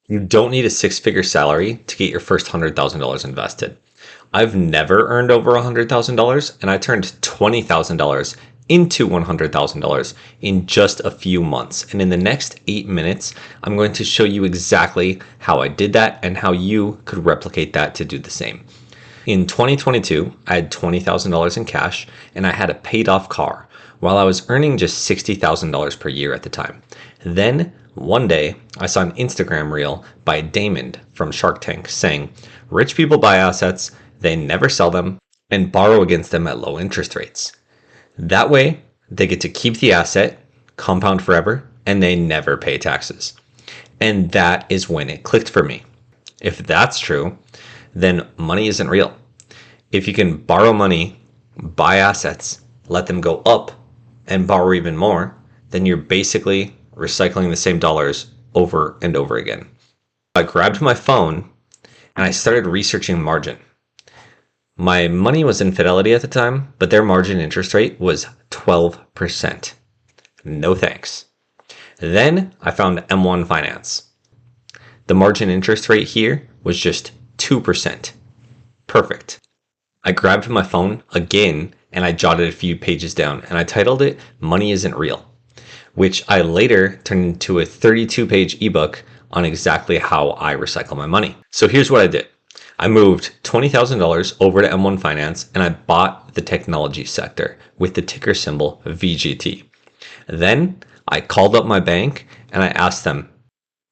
You don't need a six-figure salary to get your first $100,000 invested. I've never earned over $100,000, and I turned $20,000 into $100,000 in just a few months. And in the next 8 minutes, I'm going to show you exactly how I did that and how you could replicate that to do the same. In 2022, I had $20,000 in cash and I had a paid off car while I was earning just $60,000 per year at the time. Then one day, I saw an Instagram reel by Damon from Shark Tank saying, "Rich people buy assets, they never sell them, and borrow against them at low interest rates. That way, they get to keep the asset, compound forever, and they never pay taxes." And that is when it clicked for me. If that's true, then money isn't real. If you can borrow money, buy assets, let them go up, and borrow even more, then you're basically recycling the same dollars over and over again. I grabbed my phone and I started researching margin. My money was in Fidelity at the time, but their margin interest rate was 12%. No thanks. Then I found M1 Finance. The margin interest rate here was just 2%. Perfect. I grabbed my phone again and I jotted a few pages down and I titled it "Money Isn't Real," which I later turned into a 32-page ebook on exactly how I recycle my money. So here's what I did. I moved $20,000 over to M1 Finance and I bought the technology sector with the ticker symbol VGT. Then I called up my bank and I asked them,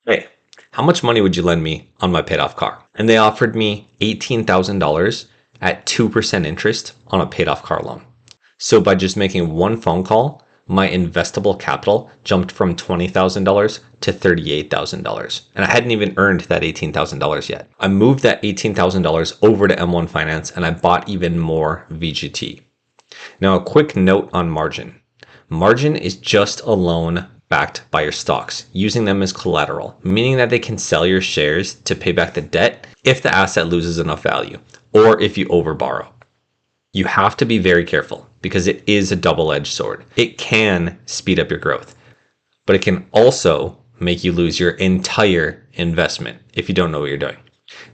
"Hey, how much money would you lend me on my paid off car?" And they offered me $18,000 at 2% interest on a paid off car loan. So by just making one phone call, my investable capital jumped from $20,000 to $38,000. And I hadn't even earned that $18,000 yet. I moved that $18,000 over to M1 Finance and I bought even more VGT. Now, a quick note on margin. Margin is just a loan backed by your stocks, using them as collateral, meaning that they can sell your shares to pay back the debt if the asset loses enough value, or if you overborrow. You have to be very careful because it is a double-edged sword. It can speed up your growth, but it can also make you lose your entire investment if you don't know what you're doing.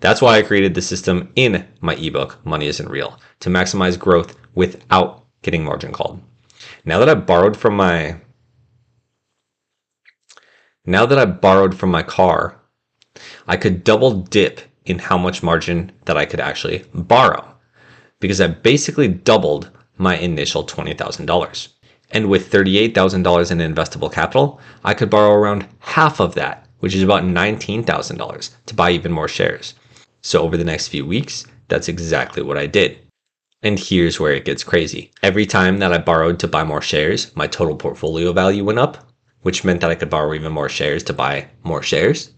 That's why I created the system in my ebook, Money Isn't Real, to maximize growth without getting margin called. Now that I borrowed from my car, I could double dip in how much margin that I could actually borrow because I basically doubled my initial $20,000. And with $38,000 in investable capital, I could borrow around half of that, which is about $19,000 to buy even more shares. So over the next few weeks, that's exactly what I did. And here's where it gets crazy. Every time that I borrowed to buy more shares, my total portfolio value went up, which meant that I could borrow even more shares to buy more shares,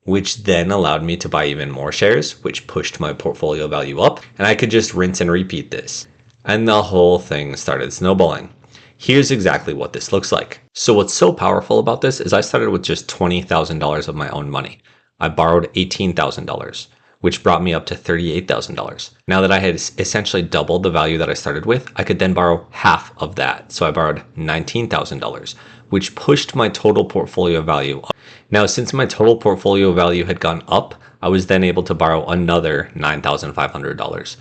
which then allowed me to buy even more shares, which pushed my portfolio value up, and I could just rinse and repeat this. And the whole thing started snowballing. Here's exactly what this looks like. So what's so powerful about this is I started with just $20,000 of my own money. I borrowed $18,000, which brought me up to $38,000. Now that I had essentially doubled the value that I started with, I could then borrow half of that. So I borrowed $19,000, which pushed my total portfolio value up. Now, since my total portfolio value had gone up, I was then able to borrow another $9,500,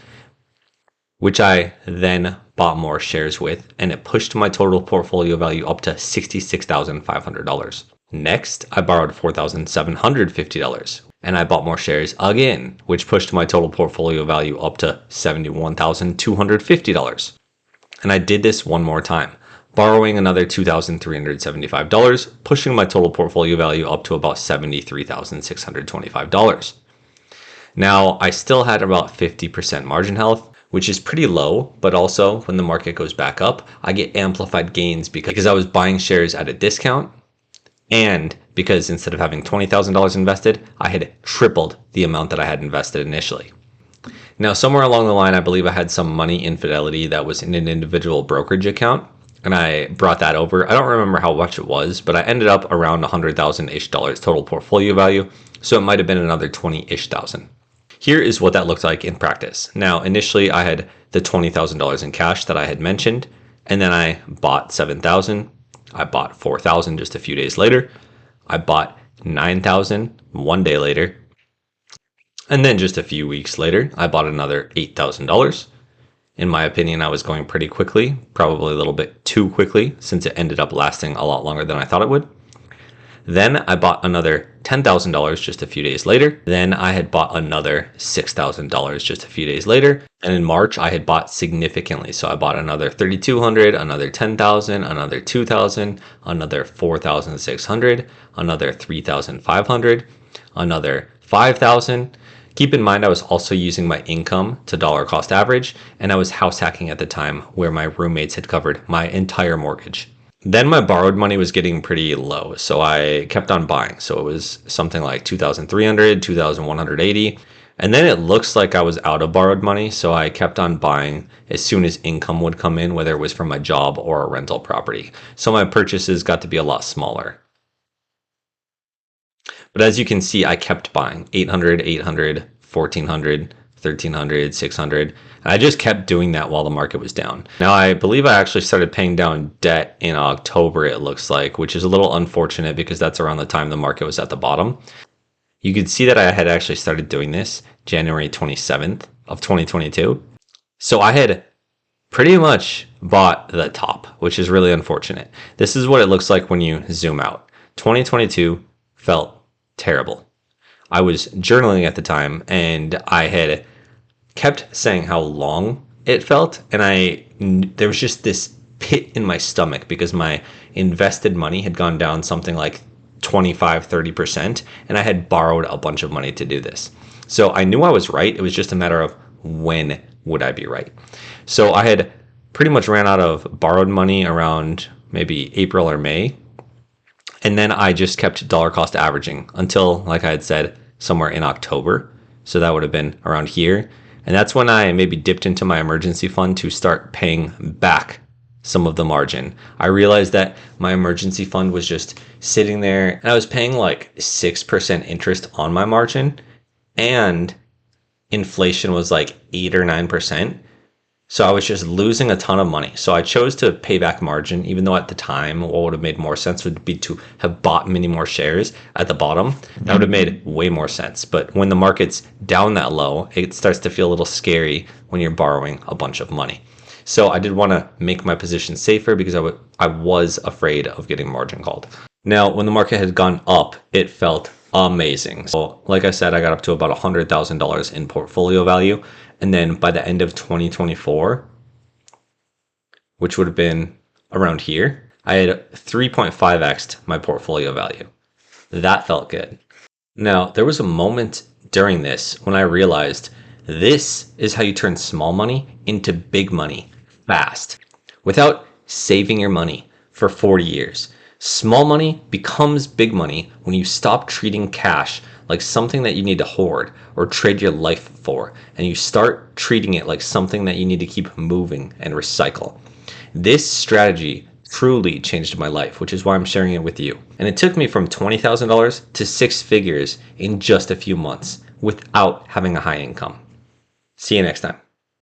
which I then bought more shares with, and it pushed my total portfolio value up to $66,500. Next, I borrowed $4,750, and I bought more shares again, which pushed my total portfolio value up to $71,250. And I did this one more time, borrowing another $2,375, pushing my total portfolio value up to about $73,625. Now, I still had about 50% margin health, which is pretty low, but also when the market goes back up, I get amplified gains because I was buying shares at a discount, and because instead of having $20,000 invested, I had tripled the amount that I had invested initially. Now, somewhere along the line, I believe I had some money in Fidelity that was in an individual brokerage account, and I brought that over. I don't remember how much it was, but I ended up around $100,000-ish total portfolio value, so it might have been another 20-ish thousand. Here is what that looked like in practice. Now, initially, I had the $20,000 in cash that I had mentioned, and then I bought $7,000. I bought $4,000 just a few days later. I bought 9,000 one day later. And then just a few weeks later, I bought another $8,000. In my opinion, I was going pretty quickly, probably a little bit too quickly, since it ended up lasting a lot longer than I thought it would. Then I bought another $10,000 just a few days later. Then I had bought another $6,000 just a few days later. And in March, I had bought significantly. So I bought another 3,200, another 10,000, another 2,000, another 4,600, another 3,500, another 5,000. Keep in mind, I was also using my income to dollar cost average, and I was house hacking at the time where my roommates had covered my entire mortgage. Then my borrowed money was getting pretty low, so I kept on buying. So it was something like 2,300, 2,180. And then it looks like I was out of borrowed money, so I kept on buying as soon as income would come in, whether it was from my job or a rental property. So my purchases got to be a lot smaller. But as you can see, I kept buying 800, 800, 1400, 1300, 600. I just kept doing that while the market was down. Now, I believe I actually started paying down debt in October, it looks like, which is a little unfortunate because that's around the time the market was at the bottom. You could see that I had actually started doing this January 27th of 2022. So I had pretty much bought the top, which is really unfortunate. This is what it looks like when you zoom out. 2022 felt terrible. I was journaling at the time and I had kept saying how long it felt, and there was just this pit in my stomach because my invested money had gone down something like 25-30%, and I had borrowed a bunch of money to do this. So I knew I was right. It was just a matter of when would I be right. So I had pretty much ran out of borrowed money around maybe April or May. And then I just kept dollar cost averaging until, like I had said, somewhere in October. So that would have been around here. And that's when I maybe dipped into my emergency fund to start paying back some of the margin. I realized that my emergency fund was just sitting there and I was paying like 6% interest on my margin, and inflation was like 8 or 9%. So I was just losing a ton of money. So I chose to pay back margin, even though at the time what would have made more sense would be to have bought many more shares at the bottom. That would have made way more sense. But when the market's down that low, it starts to feel a little scary when you're borrowing a bunch of money. So I did want to make my position safer because I was afraid of getting margin called. Now, when the market had gone up, it felt amazing. So like I said, I got up to about $100,000 in portfolio value. And then by the end of 2024, which would have been around here, I had 3.5x'd my portfolio value. That felt good. Now, there was a moment during this when I realized this is how you turn small money into big money fast without saving your money for 40 years. Small money becomes big money when you stop treating cash like something that you need to hoard or trade your life for, and you start treating it like something that you need to keep moving and recycle. This strategy truly changed my life, which is why I'm sharing it with you. And it took me from $20,000 to 6 figures in just a few months without having a high income. See you next time.